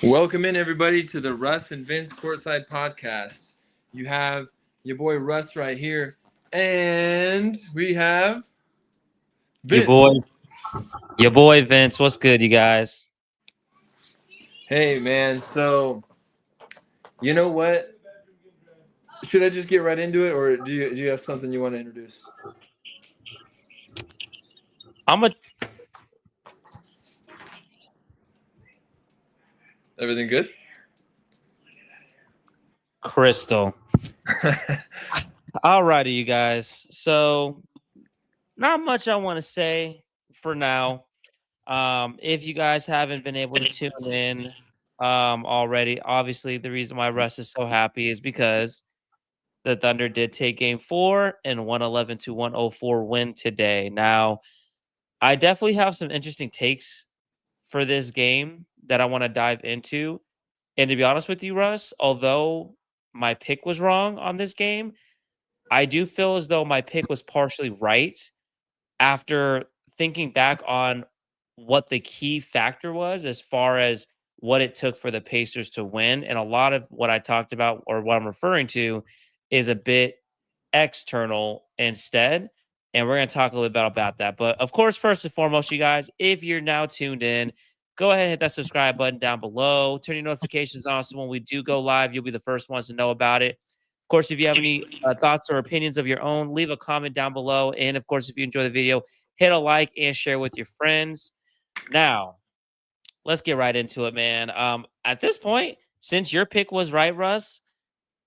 Welcome in, everybody, to the Russ and Vince Courtside Podcast. You have your boy Russ right here, and we have Your Vince. boy, your boy Vince. What's good, you guys? Hey, man. So, you know what? Should I just get right into it, or do you have something you want to introduce? I'm a Everything good? Crystal. Alrighty, you guys. So, not much I want to say for now. If you guys haven't been able to tune in already, obviously the reason why Russ is so happy is because the Thunder did take game 4 and 111 to 104 win today. Now, I definitely have some interesting takes for this game that I want to dive into. And to be honest with you, Russ, although my pick was wrong on this game, I do feel as though my pick was partially right after thinking back on what the key factor was as far as what it took for the Pacers to win. And a lot of what I talked about or what I'm referring to is a bit external instead. And we're going to talk a little bit about that. But of course, first and foremost, you guys, if you're now tuned in, go ahead and hit that subscribe button down below. Turn your notifications on so when we do go live, you'll be the first ones to know about it. Of course, if you have any thoughts or opinions of your own, leave a comment down below. And of course, if you enjoy the video, hit a like and share with your friends. Now, let's get right into it, man. At this point, since your pick was right, Russ,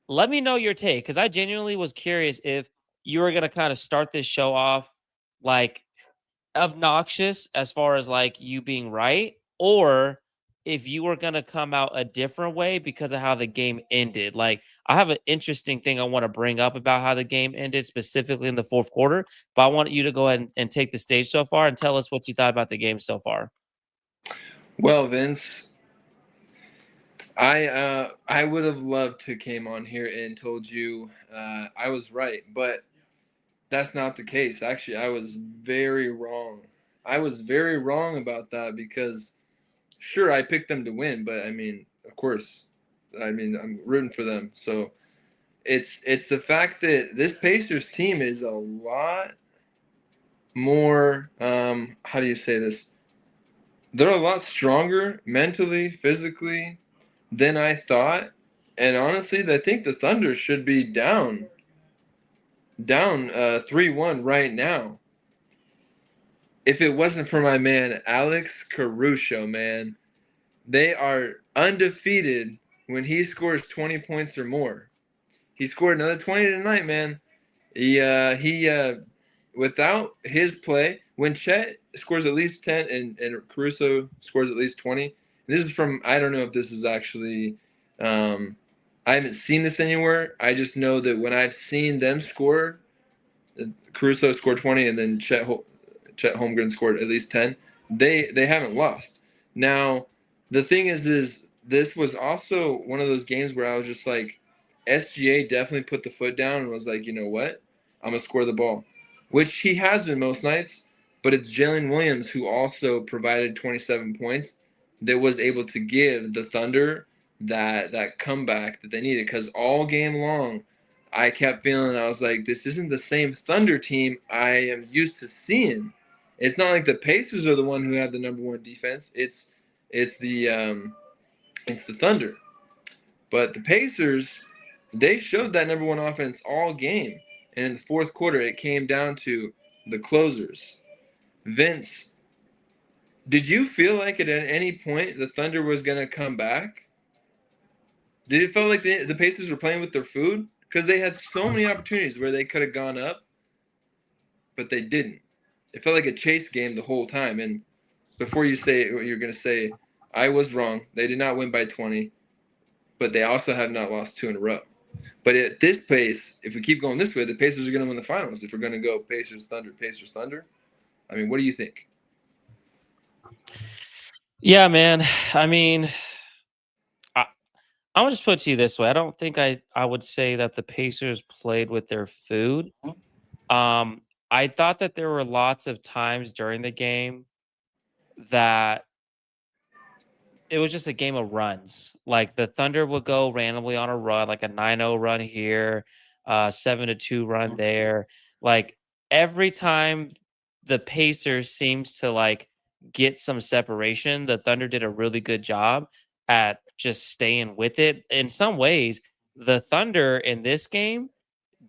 let me know your take because I genuinely was curious if you were gonna kind of start this show off like obnoxious as far as like you being right, or if you were gonna come out a different way because of how the game ended. Like, I have an interesting thing I want to bring up about how the game ended, specifically in the fourth quarter. But I want you to go ahead and take the stage so far and tell us what you thought about the game so far. Well, Vince, I would have loved to came on here and told you I was right, but that's not the case. Actually, I was very wrong. I was very wrong about that because sure I picked them to win, but I mean, of course, I mean I'm rooting for them. So it's the fact that this Pacers team is a lot more how do you say this? They're a lot stronger mentally, physically than I thought. And honestly, I think the Thunder should be down 3-1 right now. If it wasn't for my man Alex Caruso, man, they are undefeated when he scores 20 points or more. He scored another 20 tonight, man. He without his play, when Chet scores at least 10 and Caruso scores at least 20. And this is from, I don't know if this is actually I haven't seen this anywhere. I just know that when I've seen them score, Caruso scored 20 and then Chet Holmgren scored at least 10. They haven't lost. Now, the thing is this was also one of those games where I was just like, SGA definitely put the foot down and was like, you know what? I'm gonna score the ball, which he has been most nights. But it's Jalen Williams who also provided 27 points that was able to give the Thunder that comeback that they needed. Because all game long, I kept feeling I was like, this isn't the same Thunder team I am used to seeing. It's not like the Pacers are the one who have the number one defense. It's the Thunder. But the Pacers, they showed that number one offense all game. And in the fourth quarter, it came down to the closers. Vince, did you feel like at any point the Thunder was going to come back? Did it feel like the Pacers were playing with their food? Because they had so many opportunities where they could have gone up, but they didn't. It felt like a chase game the whole time. And before you say what you're going to say, I was wrong. They did not win by 20, but they also have not lost two in a row. But at this pace, if we keep going this way, the Pacers are going to win the finals. If we're going to go Pacers, Thunder, Pacers, Thunder, I mean, what do you think? Yeah, man. I mean, I, I'm gonna just put it to you this way. I don't think I would say that the Pacers played with their food. Um, I thought that there were lots of times during the game that it was just a game of runs. Like the Thunder would go randomly on a run, like a 9-0 run here, 7-2 run there. Like every time the Pacers seems to like get some separation, the Thunder did a really good job at just staying with it. In some ways, the Thunder in this game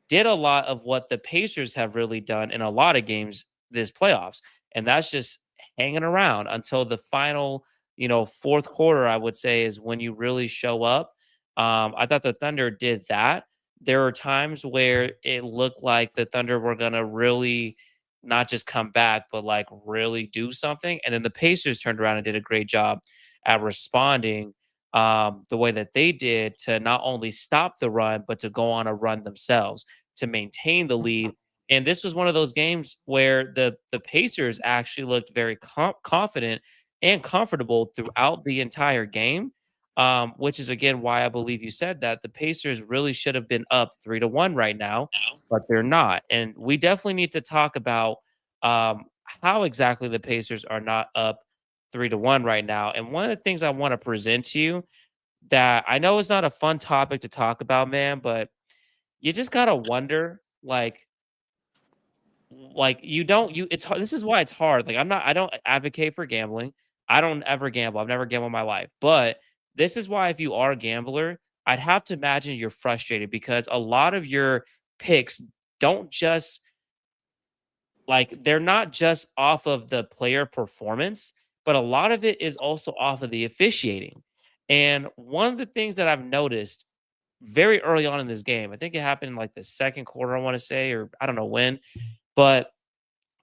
did a lot of what the Pacers have really done in a lot of games this playoffs, and that's just hanging around until the final, fourth quarter. I would say is when you really show up. I thought the Thunder did that. There were times where it looked like the Thunder were gonna really not just come back, but like really do something, and then the Pacers turned around and did a great job at responding the way that they did to not only stop the run, but to go on a run themselves to maintain the lead. And this was one of those games where the Pacers actually looked very confident and comfortable throughout the entire game, which is again why I believe you said that the Pacers really should have been up 3-1 right now, but they're not. And we definitely need to talk about how exactly the Pacers are not up 3-1 right now. And one of the things I want to present to you that I know is not a fun topic to talk about, man, but you just gotta wonder, like you don't you it's hard. This is why it's hard. Like I don't advocate for gambling. I don't ever gamble. I've never gambled in my life. But this is why if you are a gambler, I'd have to imagine you're frustrated because a lot of your picks don't just like they're not just off of the player performance, but a lot of it is also off of the officiating. And one of the things that I've noticed very early on in this game, I think it happened in like the second quarter, I want to say, or I don't know when, but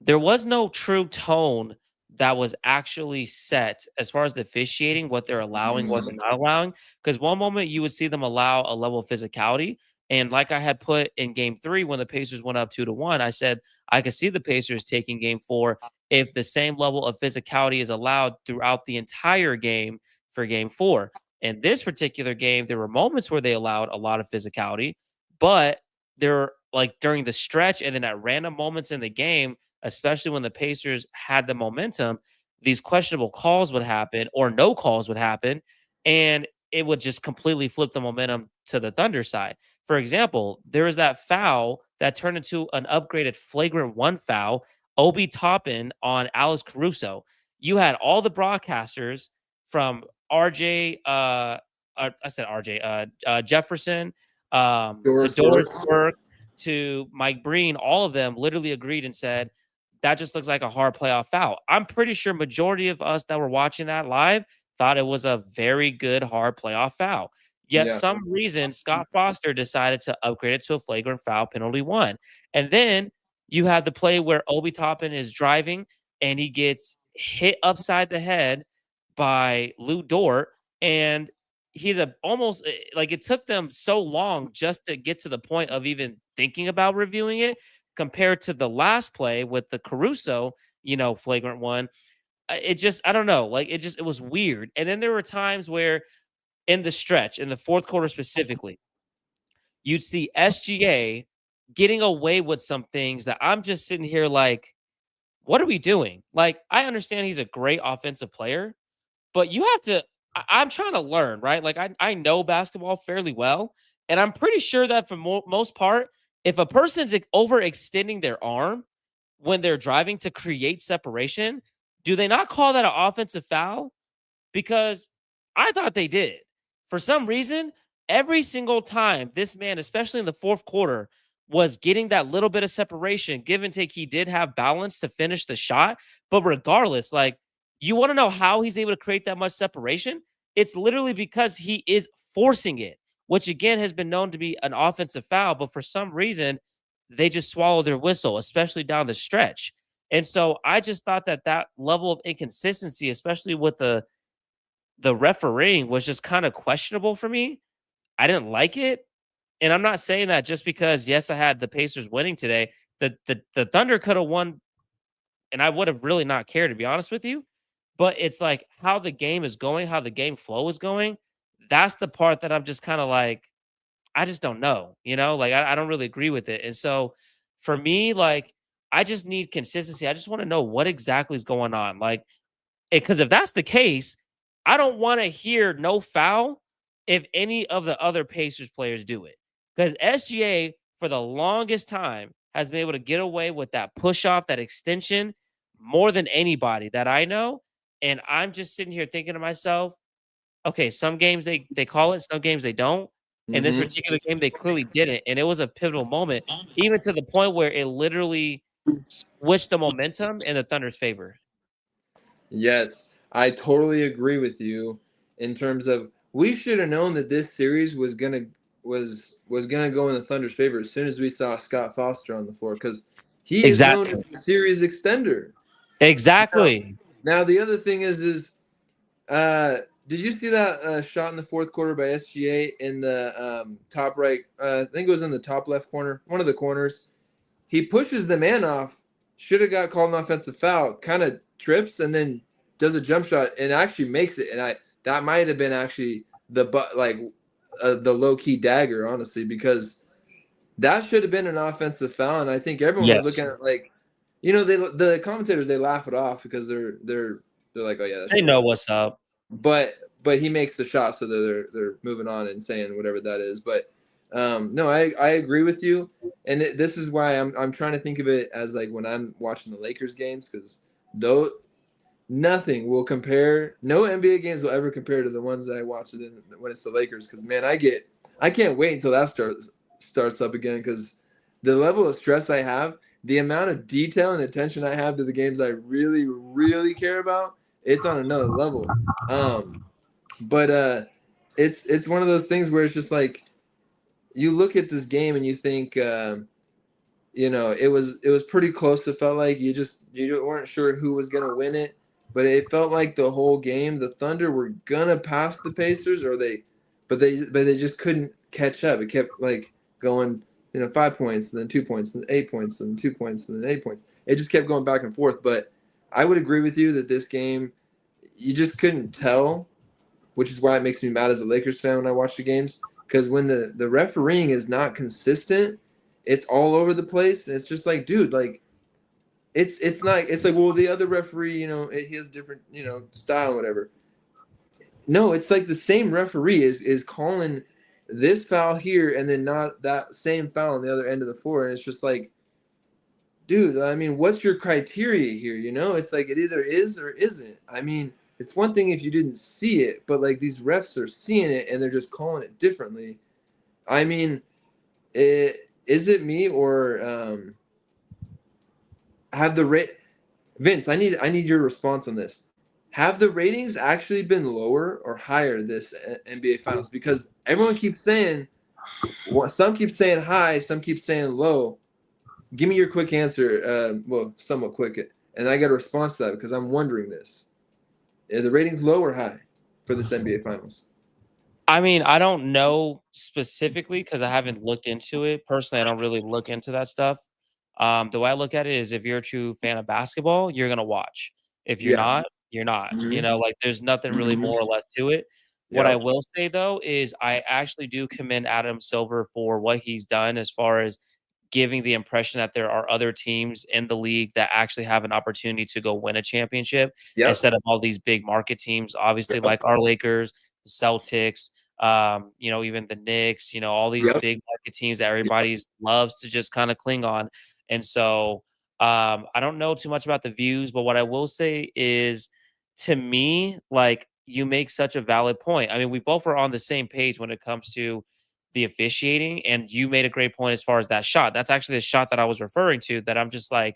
there was no true tone that was actually set as far as the officiating, what they're allowing, what they're not allowing. Because one moment you would see them allow a level of physicality. And like I had put in game three, when the Pacers went up 2-1, I said I could see the Pacers taking game four if the same level of physicality is allowed throughout the entire game for game four. In this particular game, there were moments where they allowed a lot of physicality, but they're like during the stretch and then at random moments in the game, especially when the Pacers had the momentum, these questionable calls would happen or no calls would happen, and it would just completely flip the momentum to the Thunder side. For example, there was that foul that turned into an upgraded flagrant one foul, Obi Toppin on Alex Caruso. You had all the broadcasters from RJ, I said RJ, Jefferson, to Doris Doris Burke. Burke, to Mike Breen, all of them literally agreed and said that just looks like a hard playoff foul. I'm pretty sure majority of us that were watching that live thought it was a very good hard playoff foul. Yet Yeah. some reason Scott Foster decided to upgrade it to a flagrant foul penalty one. And then you have the play where Obi Toppin is driving and he gets hit upside the head by Lou Dort, and he's a almost like it took them so long just to get to the point of even thinking about reviewing it compared to the last play with the Caruso, flagrant one. It just, I don't know, like it was weird. And then there were times where in the stretch, in the fourth quarter specifically, you'd see SGA getting away with some things that I'm just sitting here like, what are we doing? Like, I understand he's a great offensive player, but you have to I'm trying to learn, right? Like I know basketball fairly well, and I'm pretty sure that for most part, if a person's overextending their arm when they're driving to create separation, do they not call that an offensive foul? Because I thought they did. For some reason, every single time this man, especially in the fourth quarter, was getting that little bit of separation, give and take, he did have balance to finish the shot. But regardless, like, you want to know how he's able to create that much separation? It's literally because he is forcing it, which again has been known to be an offensive foul. But for some reason, they just swallow their whistle, especially down the stretch. And so I just thought that that level of inconsistency, especially with the refereeing, was just kind of questionable for me. I didn't like it. And I'm not saying that just because, yes, I had the Pacers winning today. The Thunder could have won, and I would have really not cared, to be honest with you. But it's like how the game is going, how the game flow is going. That's the part that I'm just kind of like, I just don't know, like I don't really agree with it. And so for me, like, I just need consistency. I just want to know what exactly is going on. Like, because if that's the case, I don't want to hear no foul if any of the other Pacers players do it. Because SGA, for the longest time, has been able to get away with that push off, that extension, more than anybody that I know. And I'm just sitting here thinking to myself, okay, some games they call it, some games they don't. In this Mm-hmm. particular game, they clearly didn't. And it was a pivotal moment, even to the point where it literally switched the momentum in the Thunder's favor. Yes, I totally agree with you in terms of we should have known that this series was gonna go in the Thunder's favor as soon as we saw Scott Foster on the floor because he is known as Exactly. the series extender. Now, Exactly. now the other thing is uh did you see that shot in the fourth quarter by SGA in the top right? I think it was in the top left corner, one of the corners. He pushes the man off, should have got called an offensive foul, kind of trips and then does a jump shot and actually makes it. And that might have been actually the low key dagger, honestly, because that should have been an offensive foul. And I think everyone was Yes. looking at the commentators, they laugh it off because they're like, oh yeah, that They should have know been. what's up. But he makes the shot, so they're moving on and saying whatever that is. But no, I agree with you, and this is why I'm trying to think of it as like when I'm watching the Lakers games because though nothing will compare, no NBA games will ever compare to the ones that I watch when it's the Lakers because man, I can't wait until that starts up again because the level of stress I have, the amount of detail and attention I have to the games I really really care about, it's on another level. Um, but it's one of those things where it's just like you look at this game and you think, it was pretty close. It felt like you weren't sure who was gonna win it, but it felt like the whole game the Thunder were gonna pass the Pacers, but they just couldn't catch up. It kept like going, 5 points, and then 2 points, and 8 points, and 2 points, and then 8 points. It just kept going back and forth. But I would agree with you that this game you just couldn't tell, which is why it makes me mad as a Lakers fan when I watch the games. Because when the refereeing is not consistent, it's all over the place. And it's just like, dude, like it's like, well, the other referee, he has different, style, whatever. No, it's like the same referee is calling this foul here and then not that same foul on the other end of the floor. And it's just like, dude, I mean, what's your criteria here? It's like it either is or isn't. I mean, it's one thing if you didn't see it, but like these refs are seeing it and they're just calling it differently. I mean, is it me or have the rate? Vince, I need your response on this. Have the ratings actually been lower or higher this NBA Finals? Because everyone keeps saying, some keep saying high, some keep saying low. Give me your quick answer. Well, somewhat quick, and I got a response to that because I'm wondering this: are the ratings low or high for this NBA Finals? I mean, I don't know specifically because I haven't looked into it. Personally, I don't really look into that stuff. The way I look at it is if you're a true fan of basketball, you're gonna watch. If you're Yeah. not, you're not. Mm-hmm. Like there's nothing really Mm-hmm. more or less to it. What I Yep. will say though is I actually do commend Adam Silver for what he's done as far as giving the impression that there are other teams in the league that actually have an opportunity to go win a championship Yep. instead of all these big market teams, obviously Yep. like our Lakers, the Celtics, even the Knicks, all these Yep. big market teams that Yep. everybody loves to just kind of cling on. And so I don't know too much about the views, but what I will say is to me, like you make such a valid point. I mean, we both are on the same page when it comes to the officiating, and you made a great point as far as that shot. That's actually the shot that I was referring to that I'm just like,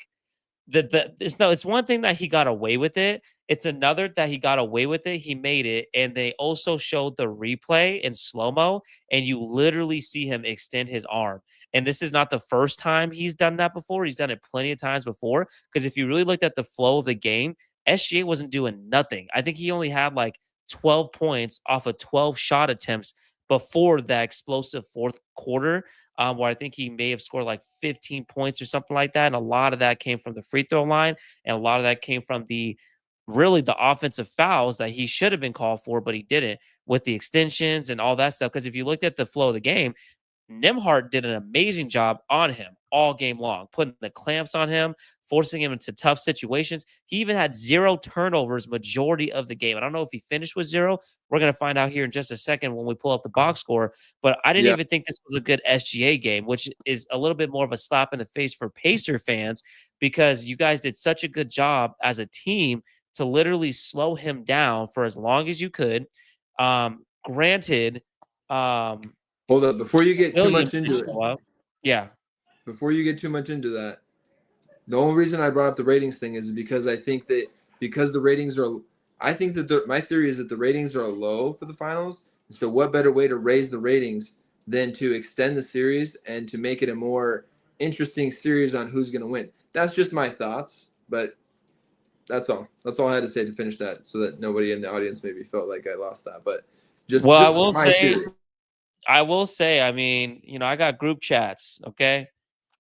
it's one thing that he got away with it. It's another that he got away with it. He made it, and they also showed the replay in slow mo, and you literally see him extend his arm. And this is not the first time he's done that before. He's done it plenty of times before. Because if you really looked at the flow of the game, SGA wasn't doing nothing. I think he only had like 12 points off of 12 shot attempts before that explosive fourth quarter, where I think he may have scored like 15 points or something like that. And a lot of that came from the free throw line, and a lot of that came from the offensive fouls that he should have been called for, but he didn't with the extensions and all that stuff. Because if you looked at the flow of the game, Nimhart did an amazing job on him all game long, putting the clamps on him, forcing him into tough situations. He even had 0 turnovers majority of the game. I don't know if he finished with 0. We're going to find out here in just a second when we pull up the box score. But I didn't Yeah. even think this was a good SGA game, which is a little bit more of a slap in the face for Pacer fans because you guys did such a good job as a team to literally slow him down for as long as you could. Granted, Hold up. Before you get too Williams much did into it, show up. Yeah. before you get too much into that, the only reason I brought up the ratings thing is because I think that because the ratings are, I think that my theory is that the ratings are low for the finals. So what better way to raise the ratings than to extend the series and to make it a more interesting series on who's going to win? That's just my thoughts, but that's all. That's all I had to say to finish that, so that nobody in the audience maybe felt like I lost that. But Well, just my theory. I mean, I got group chats, okay?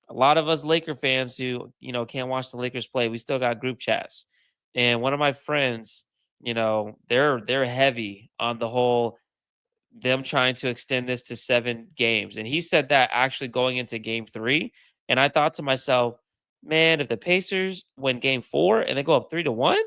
A lot of us Laker fans who, can't watch the Lakers play, we still got group chats. And one of my friends, they're heavy on the whole them trying to extend this to 7 games. And he said that actually going into game 3. And I thought to myself, man, if the Pacers win game 4 and they go up 3-1,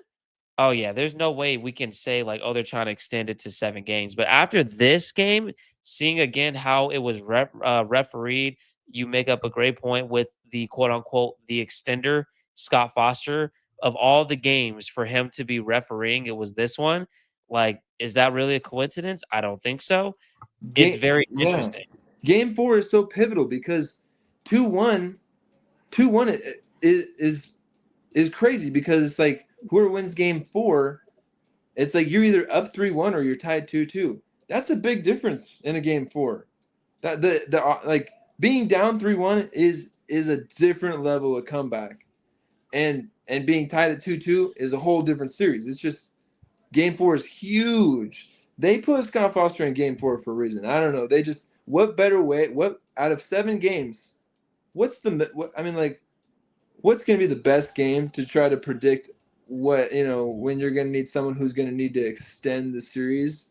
oh yeah, there's no way we can say like, oh, they're trying to extend it to 7 games. But after this game, seeing again how it was refereed, you make up a great point with the quote unquote the extender, Scott Foster. Of all the games for him to be refereeing, it was this one. Like, is that really a coincidence? I don't think so. It's Game, very yeah. interesting. Game 4 is so pivotal because 2-1, 2-1 is crazy because it's like whoever wins game 4, it's like you're either up 3-1 or you're tied 2-2. That's a big difference in a game 4. That the like being down 3-1 is a different level of comeback. And being tied at 2-2 is a whole different series. It's just game 4 is huge. They put Scott Foster in game 4 for a reason. I don't know. They just what better way? What out of 7 games? What's the what? I mean, like, what's going to be the best game to try to predict what when you're going to need someone who's going to need to extend the series?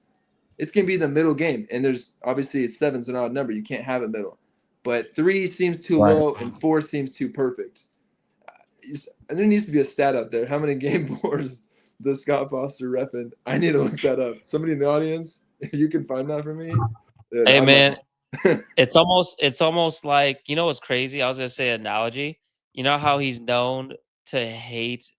It's going to be the middle game, and there's obviously seven's an odd number. You can't have a middle, but 3 seems too Right. low and 4 seems too perfect. And there needs to be a stat out there. How many game 4s does Scott Foster repping? I need to look that up. Somebody in the audience, if you can find that for me. Hey I might. man, it's almost like, what's crazy? I was gonna say analogy. You know how he's known to hate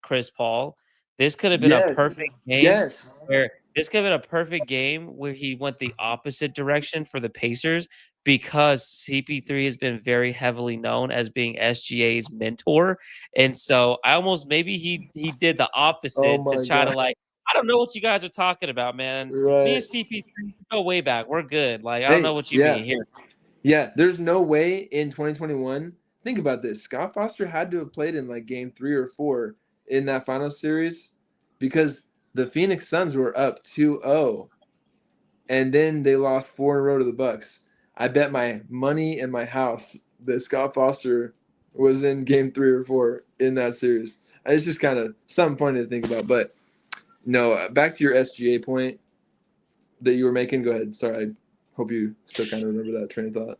Chris Paul? This could have been a Yes. perfect game Yes. where this could have been a perfect game where he went the opposite direction for the Pacers because CP3 has been very heavily known as being SGA's mentor. And so I almost maybe he did the Oh opposite to my try to God. like, I don't know what you guys are talking about, man. Me Right. and CP3 go way back. We're good. Like, I don't Hey, know what you yeah. mean here. Yeah. There's no way in 2021. Think about this. Scott Foster had to have played in like game 3 or 4 in that final series because the Phoenix Suns were up 2-0, and then they lost 4 in a row to the Bucks. I bet my money and my house that Scott Foster was in game 3 or 4 in that series. It's just kind of something funny to think about. But no, back to your SGA point that you were making. Go ahead. Sorry, I hope you still kind of remember that train of thought.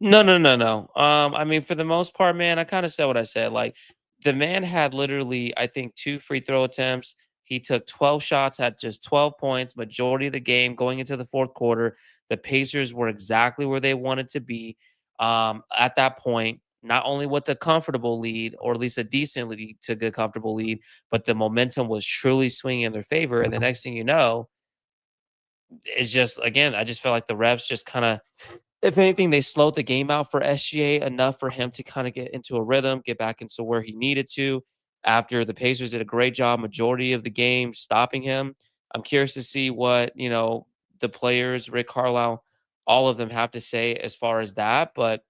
No, no, no, no. I mean, for the most part, man, I kind of said what I said. Like, the man had literally, I think, 2 free throw attempts. He took 12 shots, had just 12 points, majority of the game going into the fourth quarter. The Pacers were exactly where they wanted to be at that point. Not only with a comfortable lead, or at least a decent lead to good comfortable lead, but the momentum was truly swinging in their favor. And the next thing you know, it's just again, I just felt like the refs just kind of, if anything, they slowed the game out for SGA enough for him to kind of get into a rhythm, get back into where he needed to after the Pacers did a great job majority of the game stopping him. I'm curious to see what, the players, Rick Carlisle, all of them have to say as far as that. But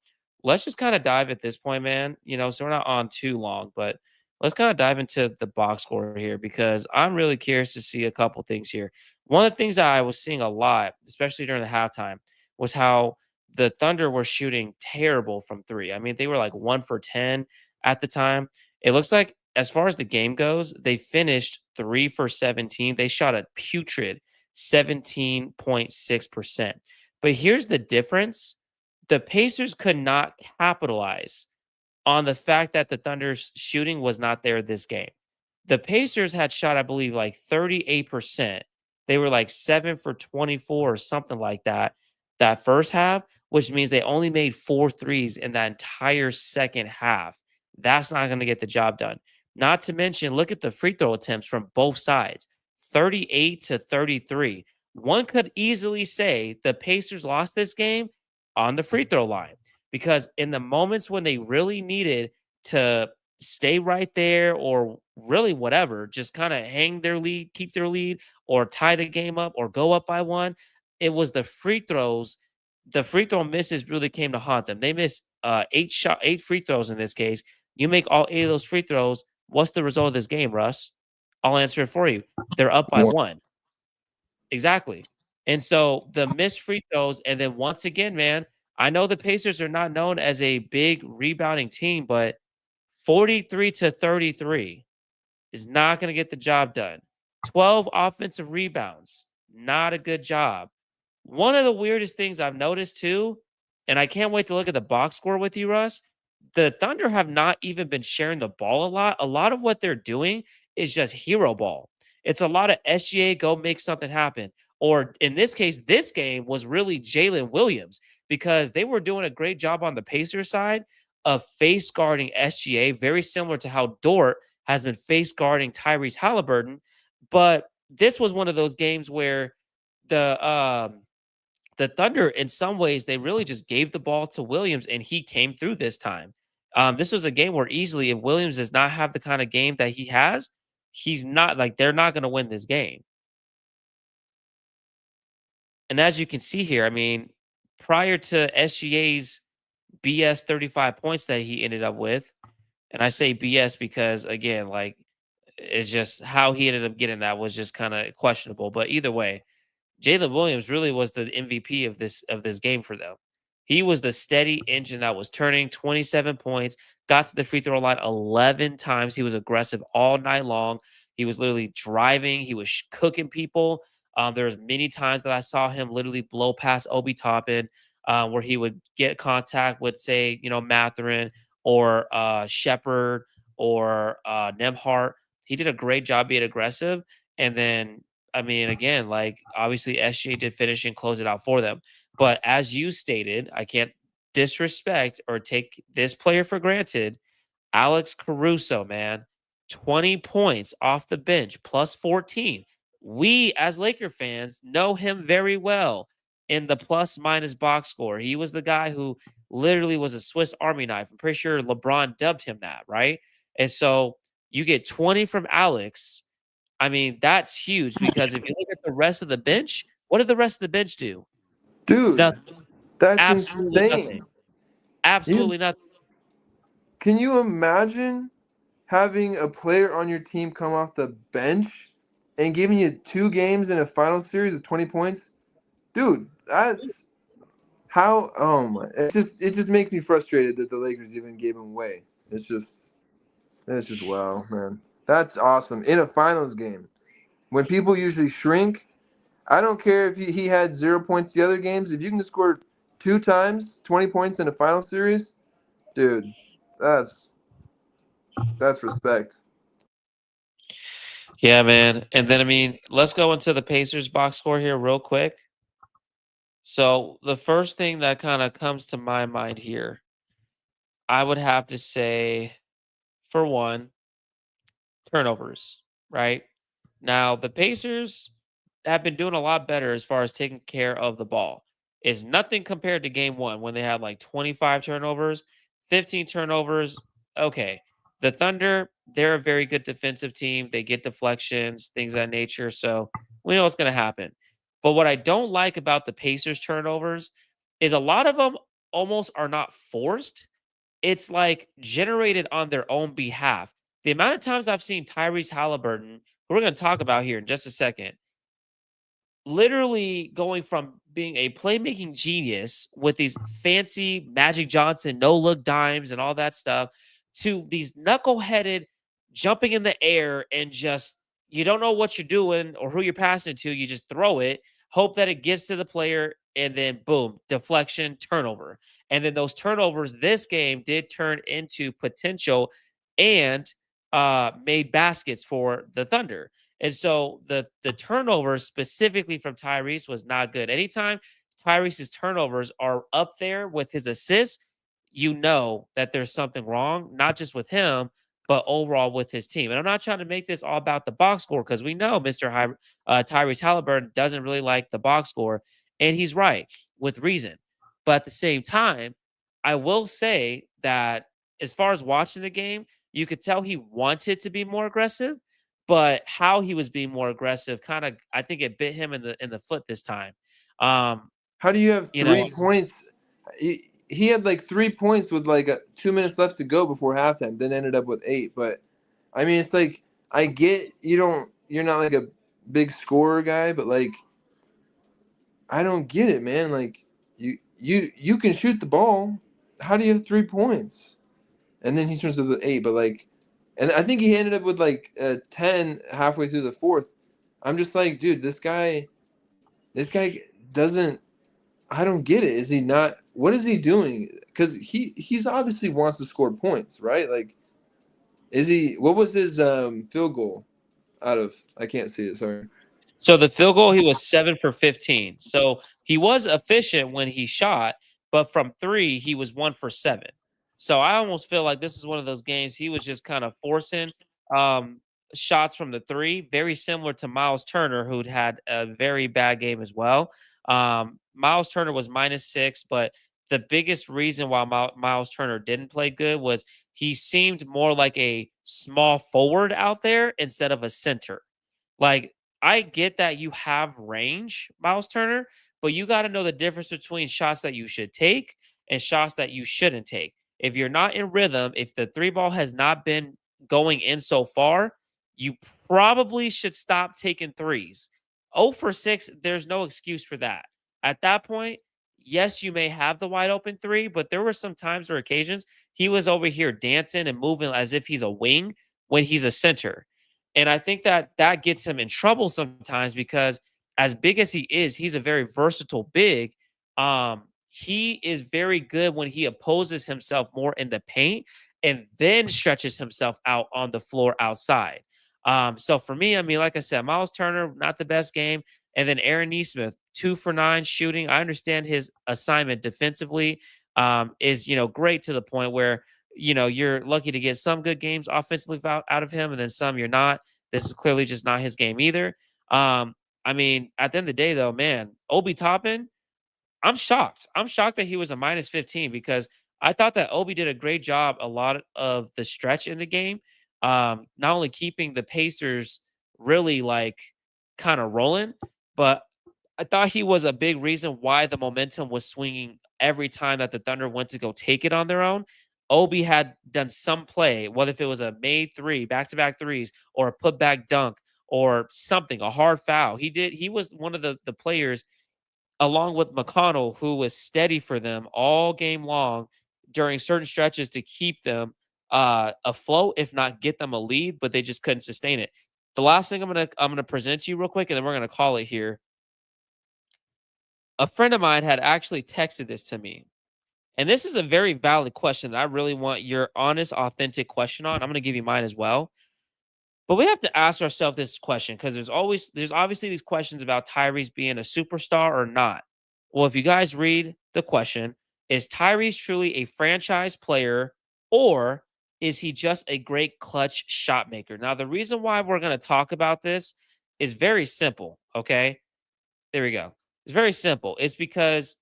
let's just kind of dive at this point, man. So we're not on too long, but let's kind of dive into the box score here because I'm really curious to see a couple things here. One of the things that I was seeing a lot, especially during the halftime, was how the Thunder were shooting terrible from 3. I mean, they were like 1 for 10 at the time. It looks like as far as the game goes, they finished 3 for 17. They shot a putrid 17.6%. But here's the difference. The Pacers could not capitalize on the fact that the Thunder's shooting was not there this game. The Pacers had shot, I believe, like 38%. They were like 7 for 24 or something like that first half, which means they only made 4 threes in that entire second half. That's not going to get the job done. Not to mention, look at the free throw attempts from both sides, 38 to 33. One could easily say the Pacers lost this game on the free throw line because in the moments when they really needed to stay right there or really whatever, just kind of hang their lead, keep their lead, or tie the game up or go up by one, it was the free throws. The free throw misses really came to haunt them. They missed eight free throws in this case. You make all 8 of those free throws. What's the result of this game, Russ? I'll answer it for you. They're up by one. Exactly. And so the missed free throws, and then once again, man, I know the Pacers are not known as a big rebounding team, but 43 to 33 is not going to get the job done. 12 offensive rebounds, not a good job. One of the weirdest things I've noticed too, and I can't wait to look at the box score with you, Russ. The Thunder have not even been sharing the ball a lot. A lot of what they're doing is just hero ball. It's a lot of SGA, go make something happen. Or in this case, this game was really Jalen Williams because they were doing a great job on the Pacers side of face guarding SGA, very similar to how Dort has been face guarding Tyrese Halliburton. But this was one of those games where the the Thunder, in some ways, they really just gave the ball to Williams, and he came through this time. This was a game where easily, if Williams does not have the kind of game that he has, he's not like they're not going to win this game. And as you can see here, I mean, prior to SGA's BS 35 points that he ended up with, and I say BS because again, like it's just how he ended up getting that was just kind of questionable. But either way, Jalen Williams really was the MVP of this game for them. He was the steady engine that was turning 27 points, got to the free throw line 11 times. He was aggressive all night long. He was literally driving. He was cooking people. There was many times that I saw him literally blow past Obi Toppin, where he would get contact with, say, Matherin or Shepard or Nemhart. He did a great job being aggressive. And then I mean, again, like obviously SGA did finish and close it out for them. But as you stated, I can't disrespect or take this player for granted. Alex Caruso, man, 20 points off the bench, plus 14. We, as Laker fans, know him very well in the plus minus box score. He was the guy who literally was a Swiss Army knife. I'm pretty sure LeBron dubbed him that, right? And so you get 20 from Alex. I mean, that's huge because if you look at the rest of the bench, what did the rest of the bench do? Dude, Nothing. that's Absolutely nothing. insane. Absolutely nothing. Can you imagine having a player on your team come off the bench and giving you 2 games in a final series of 20 points? Dude, that's how it just makes me frustrated that the Lakers even gave him away. It's just wow, man. That's awesome. In a finals game. When people usually shrink, I don't care if he had 0 points the other games. If you can score 2 times 20 points in a final series, dude, that's respect. Yeah, man. And then, I mean, let's go into the Pacers box score here real quick. So, the first thing that kind of comes to my mind here, I would have to say, for one, turnovers, right? Now, the Pacers have been doing a lot better as far as taking care of the ball. It's nothing compared to game one when they had like 25 turnovers, 15 turnovers. Okay. The Thunder, they're a very good defensive team. They get deflections, things of that nature. So we know what's going to happen. But what I don't like about the Pacers turnovers is a lot of them almost are not forced. It's like generated on their own behalf. The amount of times I've seen Tyrese Halliburton, who we're going to talk about here in just a second, literally going from being a playmaking genius with these fancy Magic Johnson no look dimes and all that stuff to these knuckleheaded jumping in the air and just you don't know what you're doing or who you're passing to, you just throw it. hope that it gets to the player, and then boom, deflection, turnover. And then those turnovers this game did turn into potential and made baskets for the Thunder. And so the turnovers specifically from Tyrese was not good. Anytime Tyrese's turnovers are up there with his assists, you know that there's something wrong, not just with him, but overall with his team. And I'm not trying to make this all about the box score because we know Tyrese Halliburton doesn't really like the box score, and he's right with reason. But at the same time, I will say that as far as watching the game, you could tell he wanted to be more aggressive, but how he was being more aggressive kind of, I think it bit him in the foot this time. Um, How do you have you know, 3 points? He had like 3 points with like 2 minutes left to go before halftime, then ended up with 8. But I mean, it's like I get you're not like a big scorer guy, but like I don't get it, man. Like you can shoot the ball. How do you have 3 points? And then he turns to the 8, but like, and I think he ended up with like 10 halfway through the fourth. I'm just like, dude, this guy doesn't. I don't get it. Is he not? What is he doing? Because he's obviously wants to score points, right? Like, is he? What was his field goal out of? I can't see it. Sorry. So the field goal, he was 7 for 15. So he was efficient when he shot, but from three, he was 1 for 7. So I almost feel like this is one of those games he was just kind of forcing um, shots from the three, very similar to Miles Turner, who'd had a very bad game as well. Miles Turner was -6, but the biggest reason why Miles Turner didn't play good was he seemed more like a small forward out there instead of a center. Like, I get that you have range, Miles Turner, but you got to know the difference between shots that you should take and shots that you shouldn't take. If you're not in rhythm, if the three ball has not been going in so far, you probably should stop taking threes. 0 for 6, there's no excuse for that. At that point, yes, you may have the wide open three, but there were some times or occasions he was over here dancing and moving as if he's a wing when he's a center. And I think that that gets him in trouble sometimes because as big as he is, he's a very versatile big. He is very good when he opposes himself more in the paint and then stretches himself out on the floor outside. So for me, I mean, like I said, Miles Turner, not the best game. And then Aaron Nesmith, 2 for 9 shooting. I understand his assignment defensively is, great to the point where you're lucky to get some good games offensively out of him, and then some you're not. This is clearly just not his game either. I mean, at the end of the day, though, man, Obi Toppin, I'm shocked. I'm shocked that he was a -15 because I thought that Obi did a great job a lot of the stretch in the game. Not only keeping the Pacers really like kind of rolling, but I thought he was a big reason why the momentum was swinging every time that the Thunder went to go take it on their own. Obi had done some play, whether if it was a made three, back-to-back threes, or a putback dunk, or something, a hard foul. He was one of the players along with McConnell, who was steady for them all game long during certain stretches to keep them afloat, if not get them a lead, but they just couldn't sustain it. The last thing I'm gonna present to you real quick, and then we're gonna call it here. A friend of mine had actually texted this to me. And this is a very valid question that I really want your honest, authentic question on. I'm going to give you mine as well. But we have to ask ourselves this question because there's obviously these questions about Tyrese being a superstar or not. Well, if you guys read the question, is Tyrese truly a franchise player or is he just a great clutch shot maker? Now, the reason why we're going to talk about this is very simple. Okay. There we go. It's very simple. It's because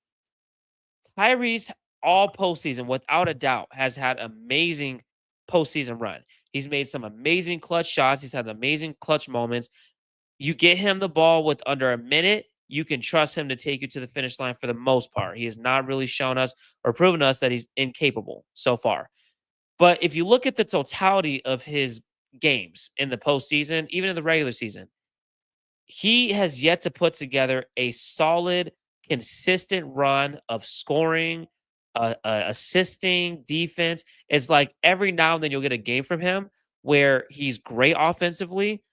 Tyrese, all postseason, without a doubt, has had amazing postseason run. He's made some amazing clutch shots. He's had amazing clutch moments. You get him the ball with under a minute, you can trust him to take you to the finish line for the most part. He has not really shown us or proven us that he's incapable so far. But if you look at the totality of his games in the postseason, even in the regular season, he has yet to put together a solid, consistent run of scoring, assisting, defense. It's like every now and then you'll get a game from him where he's great offensively.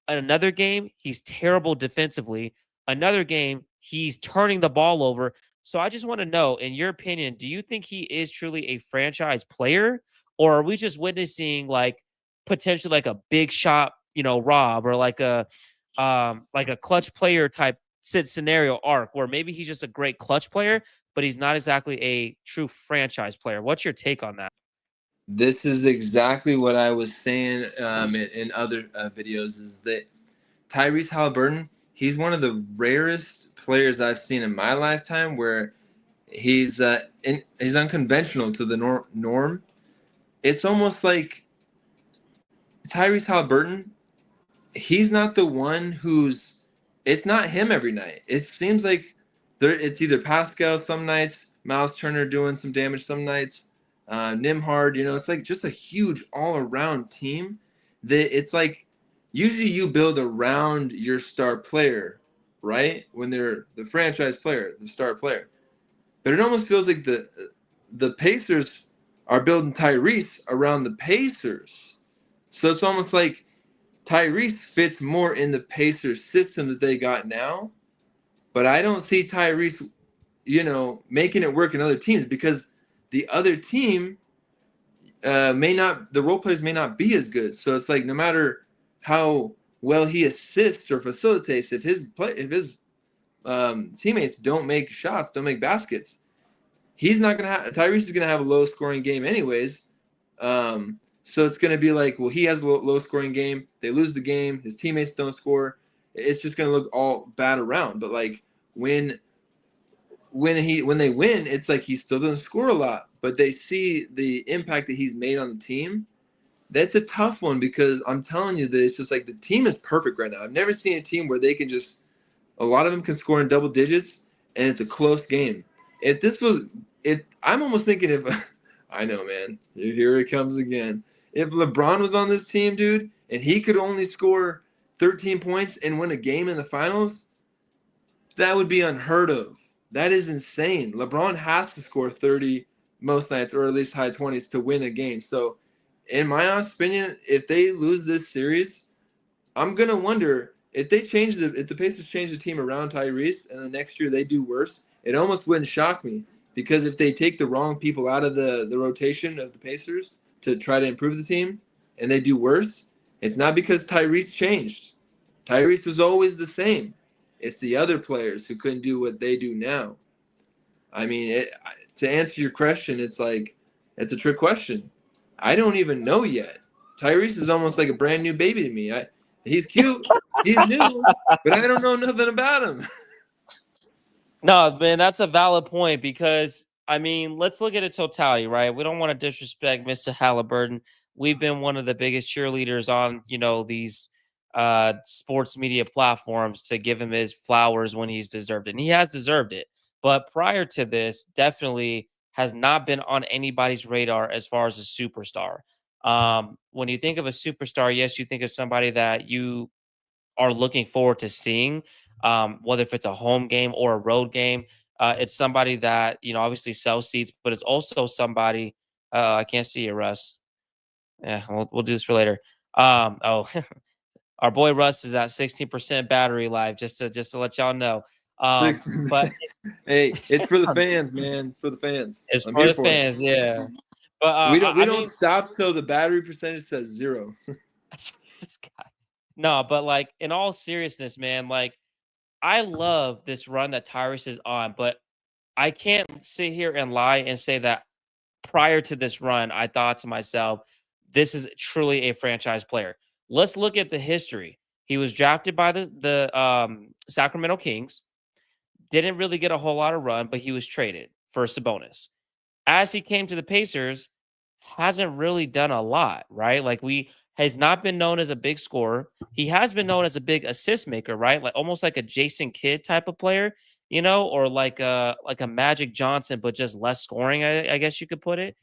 Another game, he's terrible defensively. Another game, he's turning the ball over. So I just want to know, in your opinion, do you think he is truly a franchise player, or are we just witnessing like potentially like a big shot, Rob, or like a clutch player type scenario arc where maybe he's just a great clutch player, but he's not exactly a true franchise player? What's your take on that? This is exactly what I was saying in other videos. Is that Tyrese Halliburton? He's one of the rarest players I've seen in my lifetime where he's unconventional to the norm. It's almost like Tyrese Halliburton, he's not the one who's. It's not him every night. It seems like it's either Pascal some nights, Miles Turner doing some damage some nights, Nimhard. It's like just a huge all around team. That it's like usually you build around your star player, right? When they're the franchise player, the star player. But it almost feels like the Pacers are building Tyrese around the Pacers. So it's almost like Tyrese fits more in the Pacers system that they got now, but I don't see Tyrese, making it work in other teams because the other team the role players may not be as good. So it's like no matter how well he assists or facilitates, if his teammates don't make shots, don't make baskets, he's not gonna have Tyrese is gonna have a low scoring game anyways. So it's gonna be like, well, he has a low scoring game. They lose the game. His teammates don't score. It's just gonna look all bad around. But like when they win, it's like he still doesn't score a lot, but they see the impact that he's made on the team. That's a tough one because I'm telling you that it's just like the team is perfect right now. I've never seen a team where they can just a lot of them can score in double digits and it's a close game. If I'm almost thinking if I know, man, here it comes again. If LeBron was on this team, dude, and he could only score 13 points and win a game in the finals, that would be unheard of. That is insane. LeBron has to score 30 most nights or at least high 20s to win a game. So, in my honest opinion, if they lose this series, I'm gonna wonder if the Pacers change the team around Tyrese and the next year they do worse. It almost wouldn't shock me because if they take the wrong people out of the rotation of the Pacers to try to improve the team and they do worse, it's not because Tyrese changed. Tyrese was always the same. It's the other players who couldn't do what they do now. I mean, to answer your question, it's a trick question. I don't even know yet. Tyrese is almost like a brand new baby to me. He's cute, he's new, but I don't know nothing about him. No, man, that's a valid point because I mean, let's look at it totality, right? We don't want to disrespect Mr. Halliburton. We've been one of the biggest cheerleaders on, these sports media platforms to give him his flowers when he's deserved it. And he has deserved it. But prior to this, definitely has not been on anybody's radar as far as a superstar. When you think of a superstar, yes, you think of somebody that you are looking forward to seeing, whether if it's a home game or a road game. It's somebody that obviously sells seats, but it's also somebody. I can't see you, Russ. Yeah, we'll do this for later. Oh, our boy Russ is at 16% battery life. Just to let y'all know. Six. But Hey, it's for the fans, man. It's for the fans. it's I'm for here the for it. fans, yeah. But We I don't mean, stop till the battery percentage says 0. this guy. No, but like in all seriousness, man, like I love this run that Tyrus is on, but I can't sit here and lie and say that prior to this run, I thought to myself, this is truly a franchise player. Let's look at the history. He was drafted by the Sacramento Kings, didn't really get a whole lot of run, but he was traded for Sabonis. As he came to the Pacers, hasn't really done a lot, right? Like we has not been known as a big scorer. He has been known as a big assist maker, right? Like almost like a Jason Kidd type of player, or like a Magic Johnson, but just less scoring, I guess you could put it.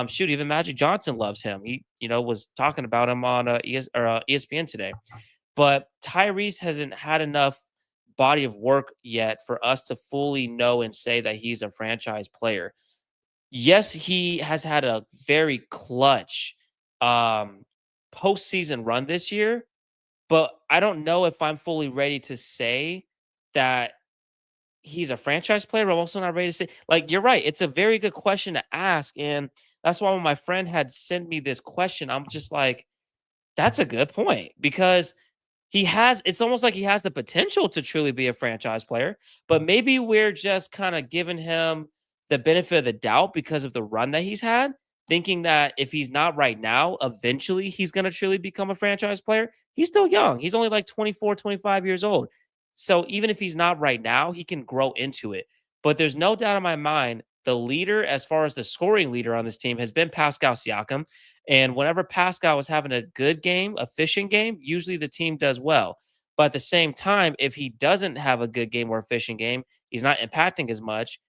Shoot, even Magic Johnson loves him. He, was talking about him on ESPN today. But Tyrese hasn't had enough body of work yet for us to fully know and say that he's a franchise player. Yes, he has had a very clutch um postseason run this year, but I don't know if I'm fully ready to say that he's a franchise player, but I'm also not ready to say, like, you're right. It's a very good question to ask. And that's why when my friend had sent me this question, I'm just like, that's a good point because it's almost like he has the potential to truly be a franchise player, but maybe we're just kind of giving him the benefit of the doubt because of the run that he's had, thinking that if he's not right now, eventually he's going to truly become a franchise player. He's still young. He's only like 24, 25 years old. So even if he's not right now, he can grow into it. But there's no doubt in my mind, the leader, as far as the scoring leader on this team, has been Pascal Siakam. And whenever Pascal was having a good game, efficient game, usually the team does well. But at the same time, if he doesn't have a good game or efficient game, he's not impacting as much,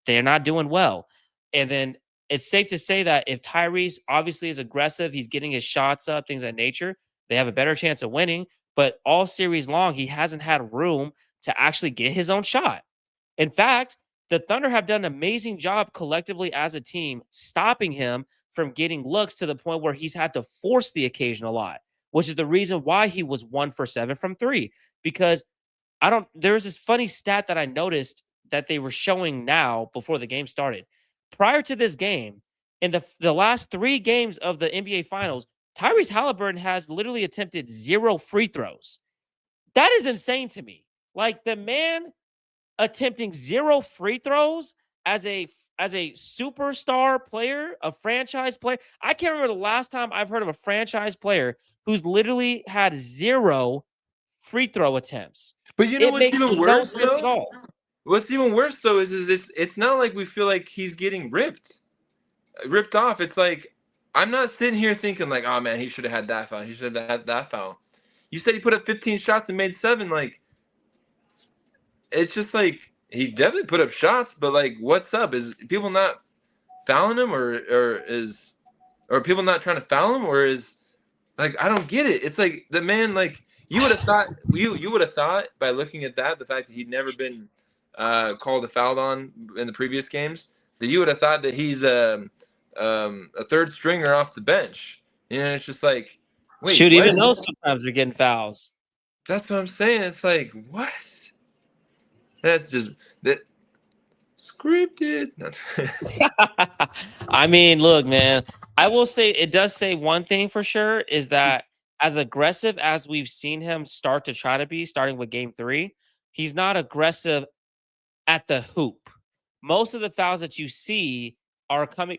they're not doing well. And then it's safe to say that if Tyrese obviously is aggressive, he's getting his shots up, things of that nature, they have a better chance of winning. But all series long, he hasn't had room to actually get his own shot. In fact, the Thunder have done an amazing job collectively as a team stopping him from getting looks to the point where he's had to force the occasional lot, which is the reason why he was 1 for 7 from three. Because there's this funny stat that I noticed that they were showing now before the game started. Prior to this game, in the last 3 games of the NBA Finals, Tyrese Halliburton has literally attempted 0 free throws. That is insane to me. Like, the man attempting 0 free throws as a superstar player, a franchise player. I can't remember the last time I've heard of a franchise player who's literally had 0 free throw attempts. But you know It what's makes even no worse sense at though? all. What's even worse though is it's not like we feel like he's getting ripped off. It's like I'm not sitting here thinking like, oh man, he should have had that foul. He should have had that foul. You said he put up 15 shots and made 7. Like, it's just like he definitely put up shots, but like, what's up? Is people not fouling him, or people not trying to foul him, or is like I don't get it. It's like the man, like you would have thought you would have thought by looking at that, the fact that he'd never been called a foul on in the previous games, that you would have thought that he's a third stringer off the bench. You know, it's just like, wait, Shoot, what? even those sometimes are getting fouls. That's what I'm saying. It's like, what? That's just that scripted. I mean, look, man, I will say it does say one thing for sure is that as aggressive as we've seen him start to try to be, starting with game 3, he's not aggressive at the hoop. Most of the fouls that you see are coming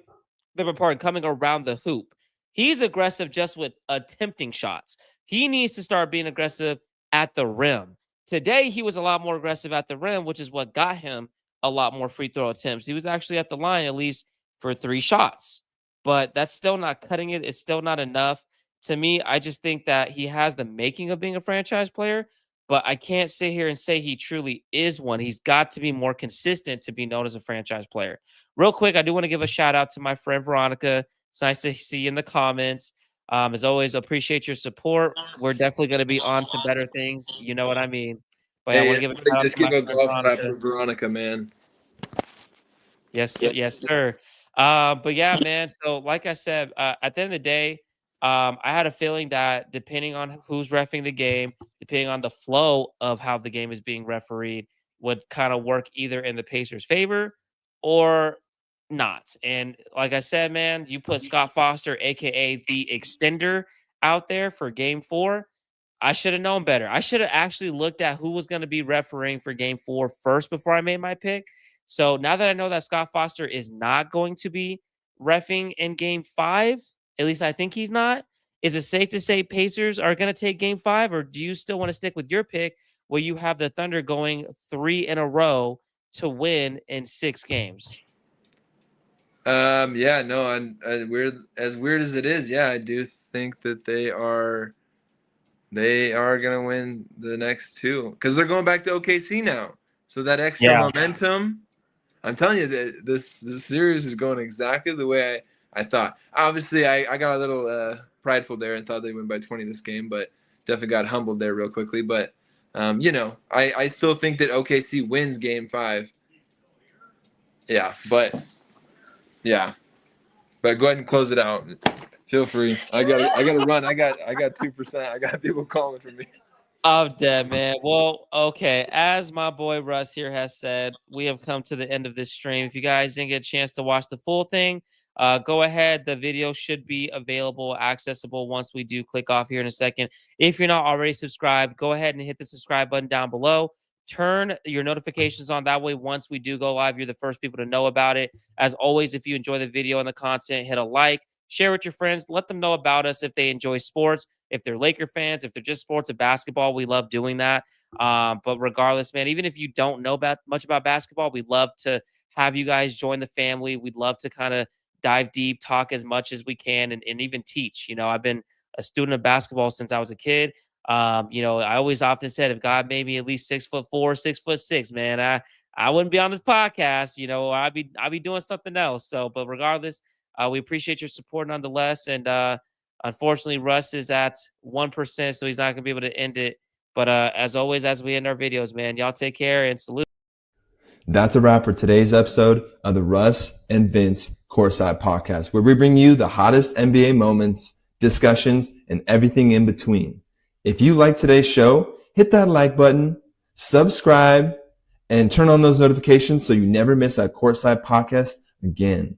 around the hoop. He's aggressive just with attempting shots. He needs to start being aggressive at the rim. Today, he was a lot more aggressive at the rim, which is what got him a lot more free throw attempts. He was actually at the line at least for 3 shots, but that's still not cutting it. It's still not enough. To me, I just think that he has the making of being a franchise player, but I can't sit here and say he truly is one. He's got to be more consistent to be known as a franchise player. Real quick, I do want to give a shout out to my friend Veronica. It's nice to see you in the comments. As always, appreciate your support. We're definitely going to be on to better things. You know what I mean. But yeah, I want to Hey, give a shout out just to my give a friend golf clap Veronica. for Veronica, man. Yes, sir. But yeah, man. So, like I said, at the end of the day, I had a feeling that depending on who's reffing the game, depending on the flow of how the game is being refereed, would kind of work either in the Pacers' favor or not. And like I said, man, you put Scott Foster, aka the extender, out there for Game 4. I should have known better. I should have actually looked at who was going to be refereeing for Game 4 first before I made my pick. So now that I know that Scott Foster is not going to be reffing in Game 5, at least I think he's not. Is it safe to say Pacers are going to take Game 5, or do you still want to stick with your pick where you have the Thunder going 3 in a row to win in 6 games? Yeah, no, and weird as it is, yeah, I do think that they are gonna win the next 2 because they're going back to OKC now. So that extra Yeah. momentum, I'm telling you that this series is going exactly the way I thought. Obviously, I got a little prideful there and thought they'd win by 20 this game, but definitely got humbled there real quickly. But I still think that OKC wins Game 5. Yeah, but yeah. But go ahead and close it out. Feel free. I got to run. I got 2%. I got people calling for me. I'm dead, man. Well, okay. As my boy Russ here has said, we have come to the end of this stream. If you guys didn't get a chance to watch the full thing, go ahead. The video should be available, accessible once we do click off here in a second. If you're not already subscribed, go ahead and hit the subscribe button down below. Turn your notifications on. That way, once we do go live, you're the first people to know about it. As always, if you enjoy the video and the content, hit a like, share with your friends, let them know about us if they enjoy sports. If they're Laker fans, if they're just sports and basketball, we love doing that. But regardless, man, even if you don't know much about basketball, we'd love to have you guys join the family. We'd love to kind of dive deep, talk as much as we can, and even teach. I've been a student of basketball since I was a kid. I always often said if God made me at least 6'4", 6'6", man, I wouldn't be on this podcast. I'd be doing something else. So, but regardless, we appreciate your support nonetheless, and unfortunately, Russ is at 1%, so he's not going to be able to end it. But as always, as we end our videos, man, y'all take care and salute. That's a wrap for today's episode of the Russ and Vince Courtside Podcast, where we bring you the hottest NBA moments, discussions, and everything in between. If you like today's show, hit that like button, subscribe, and turn on those notifications so you never miss a Courtside Podcast again.